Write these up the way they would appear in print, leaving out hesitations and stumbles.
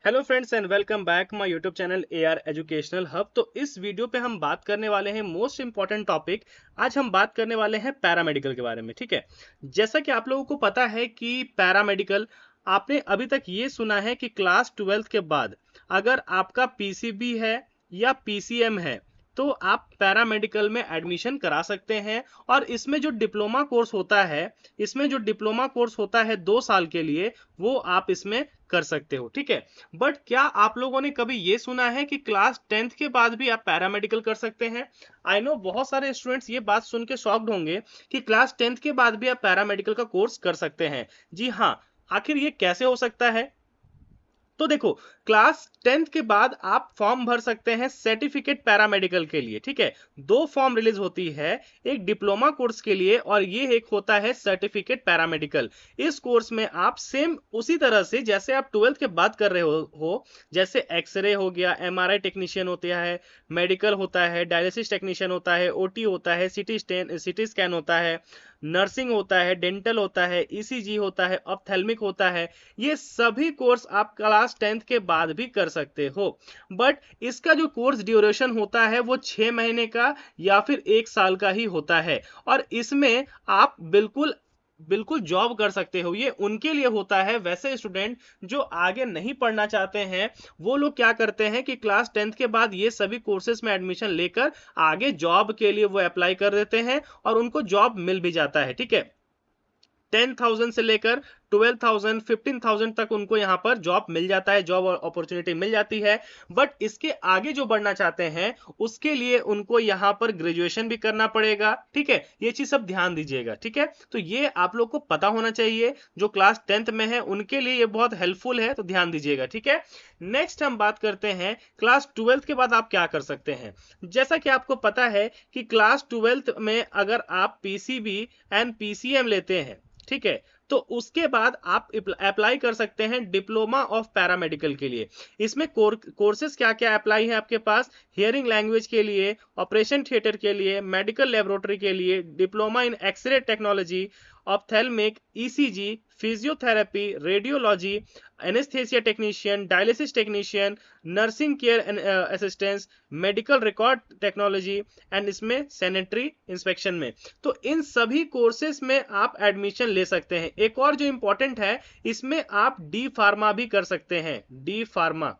Hello friends and welcome back my YouTube channel AR educational hub. तो इस video पे हम बात करने वाले हैं मोस्ट इंपॉर्टेंट टॉपिक। आज हम बात करने वाले हैं पैरामेडिकल के बारे में। ठीक है, जैसा कि आप लोगों को पता है कि पैरामेडिकल, आपने अभी तक ये सुना है कि क्लास 12th के बाद अगर आपका पीसीबी है या पीसीएम है तो आप पैरामेडिकल में एडमिशन करा सकते हैं। और इसमें जो डिप्लोमा कोर्स होता है, इसमें जो डिप्लोमा कोर्स होता है 2 साल के लिए, वो आप इसमें कर सकते हो। ठीक है, बट क्या आप लोगों ने कभी ये सुना है कि क्लास 10th के बाद भी आप पैरामेडिकल कर सकते हैं? आई नो बहुत सारे स्टूडेंट्स ये बात सुन के शॉक्ड होंगे कि क्लास 10th के बाद भी आप पैरामेडिकल का कोर्स कर सकते हैं। जी हाँ, आखिर ये कैसे हो सकता है? तो देखो, क्लास 10th के बाद आप फॉर्म भर सकते हैं सर्टिफिकेट पैरामेडिकल के लिए। ठीक है, दो फॉर्म रिलीज होती है, एक डिप्लोमा कोर्स के लिए और ये एक होता है सर्टिफिकेट पैरामेडिकल। इस कोर्स में आप सेम उसी तरह से जैसे आप 12th के बाद कर रहे हो, जैसे एक्सरे हो गया, एमआरआई टेक्नीशियन होता है, मेडिकल होता है, डायलिसिस टेक्नीशियन होता है, ओटी होता है, सिटी स्कैन होता है, नर्सिंग होता है, डेंटल होता है, ईसीजी होता है, ऑप्थेल्मिक होता है। ये सभी कोर्स आप क्लास 10th के बाद भी कर सकते हो। बट इसका जो कोर्स ड्यूरेशन होता है वो 6 महीने का या फिर 1 साल का ही होता है। और इसमें आप बिल्कुल बिल्कुल जॉब कर सकते हो। ये उनके लिए होता है, वैसे स्टूडेंट जो आगे नहीं पढ़ना चाहते हैं, वो लोग क्या करते हैं कि क्लास 10th के बाद ये सभी कोर्सेज में एडमिशन लेकर आगे जॉब के लिए वो अप्लाई कर देते हैं और उनको जॉब मिल भी जाता है। ठीक है, 10,000 से लेकर 12,000 15,000 तक उनको यहाँ पर जॉब मिल जाता है, जॉब अपॉर्चुनिटी मिल जाती है। बट इसके आगे जो बढ़ना चाहते हैं उसके लिए उनको यहाँ पर ग्रेजुएशन भी करना पड़ेगा। ठीक है, ये चीज सब ध्यान दीजिएगा। ठीक है, तो ये आप लोग को पता होना चाहिए, जो क्लास 10th में है उनके लिए ये बहुत हेल्पफुल है, तो ध्यान दीजिएगा। ठीक है, नेक्स्ट हम बात करते हैं क्लास 12th के बाद आप क्या कर सकते हैं। जैसा कि आपको पता है कि क्लास 12th में अगर आप पीसीबी एंड पीसीएम लेते हैं, ठीक है, तो उसके बाद आप अप्लाई कर सकते हैं डिप्लोमा ऑफ पैरामेडिकल के लिए। इसमें कोर्सेज क्या क्या अप्लाई है आपके पास? हियरिंग लैंग्वेज के लिए, ऑपरेशन थिएटर के लिए, मेडिकल लेबोरेटरी के लिए, diploma in x ray technology, ophthalmic, ECG, physiotherapy, radiology, anaesthesia technician, dialysis technician, nursing care assistance, medical record technology and इसमें सैनिटरी इंस्पेक्शन में। तो इन सभी कोर्सेज में आप एडमिशन ले सकते हैं। एक और जो इंपॉर्टेंट है, इसमें आप डी फार्मा भी कर सकते हैं, डी फार्मा।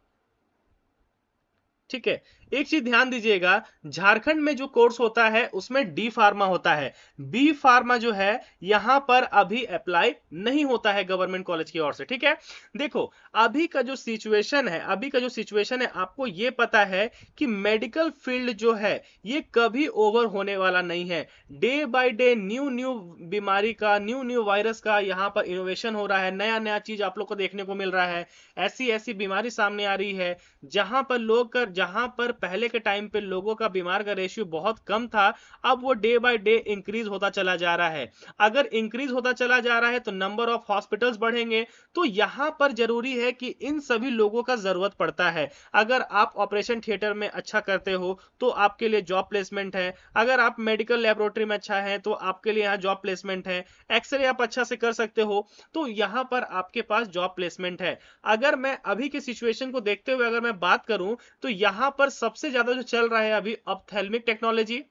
ठीक है, एक चीज ध्यान दीजिएगा, झारखंड में जो कोर्स होता है उसमें डी फार्मा होता है। बी फार्मा जो है यहां पर अभी अप्लाई नहीं होता है गवर्नमेंट कॉलेज की ओर से। ठीक है, देखो अभी का जो सिचुएशन है, आपको ये पता है कि मेडिकल फील्ड जो है ये कभी ओवर होने वाला नहीं है। Day by day new new बीमारी का, न्यू न्यू वायरस का यहाँ पर इनोवेशन हो रहा है, नया नया चीज आप लोग को देखने को मिल रहा है। ऐसी ऐसी बीमारी सामने आ रही है जहां पर पहले के टाइम पे लोगों का बीमार का रेशियो बहुत कम था, अब वो डे बाय डे इंक्रीज होता चला जा रहा है। अगर इंक्रीज होता चला जा रहा है तो नंबर ऑफ हॉस्पिटल्स बढ़ेंगे। तो यहां पर जरूरी है कि इन सभी लोगों का जरूरत पड़ता है। अगर आप ऑपरेशन थिएटर में अच्छा करते हो तो आपके लिए जॉब प्लेसमेंट है, अगर आप मेडिकल लेबोरेटरी में अच्छा है तो आपके लिए यहाँ जॉब प्लेसमेंट है, एक्सरे आप अच्छा से कर सकते हो तो यहां पर आपके पास जॉब प्लेसमेंट है। अगर मैं अभी की सिचुएशन को देखते हुए अगर मैं बात करूं तो यहां पर सबसे ज्यादा जो चल रहा है अभी ऑप्थेल्मिक टेक्नोलॉजी।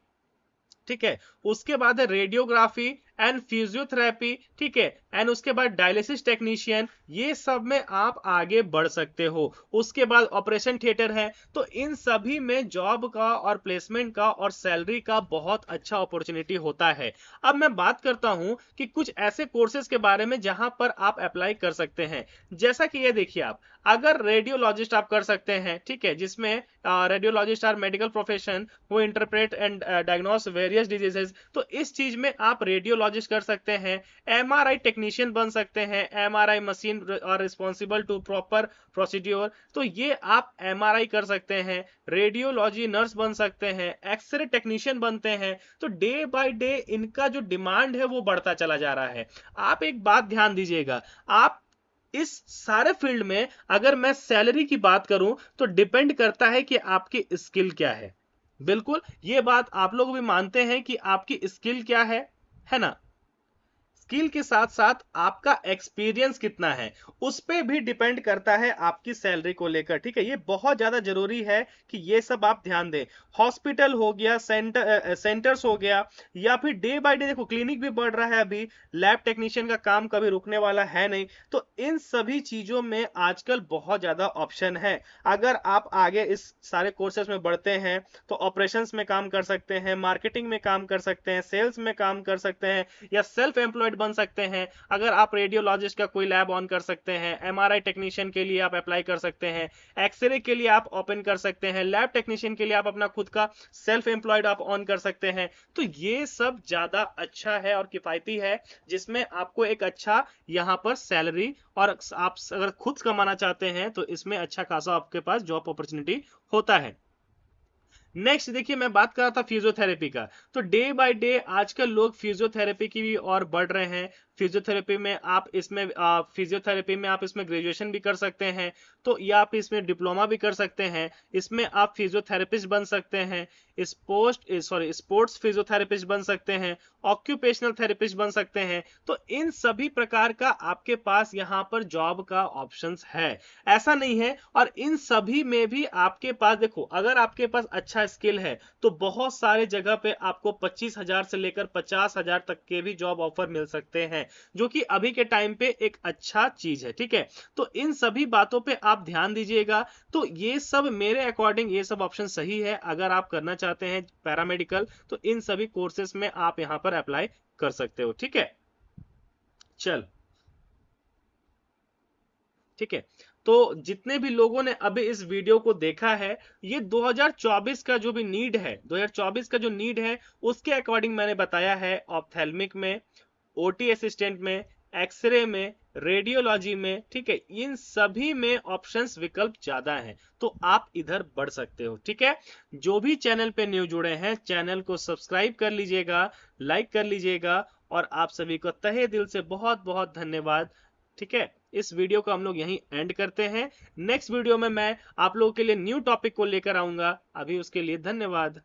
ठीक है, उसके बाद है रेडियोग्राफी एंड फिजियोथेरेपी। ठीक है, एंड उसके बाद डायलिसिस टेक्नीशियन। ये सब में आप आगे बढ़ सकते हो। उसके बाद ऑपरेशन थिएटर है। तो इन सभी में जॉब का और प्लेसमेंट का और सैलरी का बहुत अच्छा अपॉर्चुनिटी होता है। अब मैं बात करता हूं कि कुछ ऐसे कोर्सेज के बारे में जहां पर आप अप्लाई कर सकते हैं। जैसा कि ये देखिए, आप अगर रेडियोलॉजिस्ट आप कर सकते हैं, ठीक है, जिसमें रेडियोलॉजिस्ट आर मेडिकल प्रोफेशन वो interpret and diagnose various diseases. तो इस चीज में आप रेडियोलॉजिस्ट कर सकते हैं। एमआरआई टेक्नीशियन बन सकते हैं, एमआरआई मशीन और रिस्पॉन्सिबल टू प्रॉपर प्रोसीड्योर। तो ये आप एमआरआई कर सकते हैं। रेडियोलॉजी नर्स बन सकते हैं, एक्सरे टेक्नीशियन बनते हैं। तो डे बाय डे इनका जो डिमांड है वो बढ़ता चला जा रहा है। आप एक बात ध्यान दीजिएगा, आप इस सारे फील्ड में अगर मैं सैलरी की बात करूं तो डिपेंड करता है कि आपकी स्किल क्या है। बिल्कुल ये बात आप लोग भी मानते हैं कि आपकी स्किल क्या है ना? स्किल के साथ साथ आपका एक्सपीरियंस कितना है उस पे भी डिपेंड करता है आपकी सैलरी को लेकर, ठीक है। ये बहुत ज्यादा जरूरी है कि ये सब आप ध्यान दें। हॉस्पिटल हो गया, सेंटर्स हो गया, या फिर डे बाय डे देखो क्लिनिक भी बढ़ रहा है अभी, लैब टेक्नीशियन का काम कभी रुकने वाला है नहीं। तो इन सभी चीजों में आजकल बहुत ज्यादा ऑप्शन है। अगर आप आगे इस सारे कोर्सेस में बढ़ते हैं तो ऑपरेशंस में काम कर सकते हैं, मार्केटिंग में काम कर सकते हैं, सेल्स में काम कर सकते हैं, या सेल्फ एम्प्लॉयड बन सकते हैं। अगर आप रेडियोलॉजिस्ट का कोई लैब ऑन कर सकते हैं, एमआरआई टेक्नीशियन के लिए आप अप्लाई कर सकते हैं, एक्सरे के लिए आप ओपन कर सकते हैं, लैब टेक्नीशियन के लिए आप अपना खुद का सेल्फ एम्प्लॉयड आप ऑन कर सकते हैं। तो ये सब ज्यादा अच्छा है और किफायती है, जिसमें आपको एक अच्छा यहाँ पर सैलरी, और आप अगर खुद कमाना चाहते हैं तो इसमें अच्छा खासा आपके पास जॉब अपॉर्चुनिटी होता है। नेक्स्ट देखिए, मैं बात कर रहा था फिजियोथेरेपी का। तो डे बाय डे आजकल लोग फिजियोथेरेपी की भी और बढ़ रहे हैं। फिजियोथेरेपी में आप इसमें ग्रेजुएशन भी कर सकते हैं, तो या आप इसमें डिप्लोमा भी कर सकते हैं। इसमें आप फिजियोथेरेपिस्ट बन सकते हैं, स्पोर्ट्स फिजियोथेरेपिस्ट बन सकते हैं, ऑक्यूपेशनल थेरेपिस्ट बन सकते हैं। तो इन सभी प्रकार का आपके पास यहाँ पर जॉब का ऑप्शंस है, ऐसा नहीं है। और इन सभी में भी आपके पास देखो, अगर आपके पास अच्छा स्किल है तो बहुत सारे जगह पे आपको 25,000 से लेकर 50,000 तक के भी जॉब ऑफर मिल सकते हैं, जो कि अभी के टाइम पे एक अच्छा चीज है, ठीक है। तो इन सभी बातों पे आप ध्यान दीजिएगा। तो ये सब मेरे अकॉर्डिंग ये सब ऑप्शन सही है। अगर आप करना चाहते हैं पैरामेडिकल तो इन सभी कोर्सेस में आप यहां पर अप्लाई कर सकते हो, ठीक है। चल, ठीक है। तो जितने भी लोगों ने अभी इस वीडियो को देखा है, ये 2024 का जो भी नीड है, 2024 का जो नीड है उसके अकॉर्डिंग मैंने बताया है। ऑप्थेल्मिक में, ओटी असिस्टेंट में, एक्सरे में, रेडियोलॉजी में, ठीक है, इन सभी में ऑप्शंस विकल्प ज्यादा हैं, तो आप इधर बढ़ सकते हो, ठीक है। जो भी चैनल पे न्यू जुड़े हैं, चैनल को सब्सक्राइब कर लीजिएगा, लाइक कर लीजिएगा, और आप सभी को तहे दिल से बहुत बहुत धन्यवाद, ठीक है। इस वीडियो को हम लोग यहीं एंड करते हैं। नेक्स्ट वीडियो में मैं आप लोगों के लिए न्यू टॉपिक को लेकर आऊंगा। अभी उसके लिए धन्यवाद।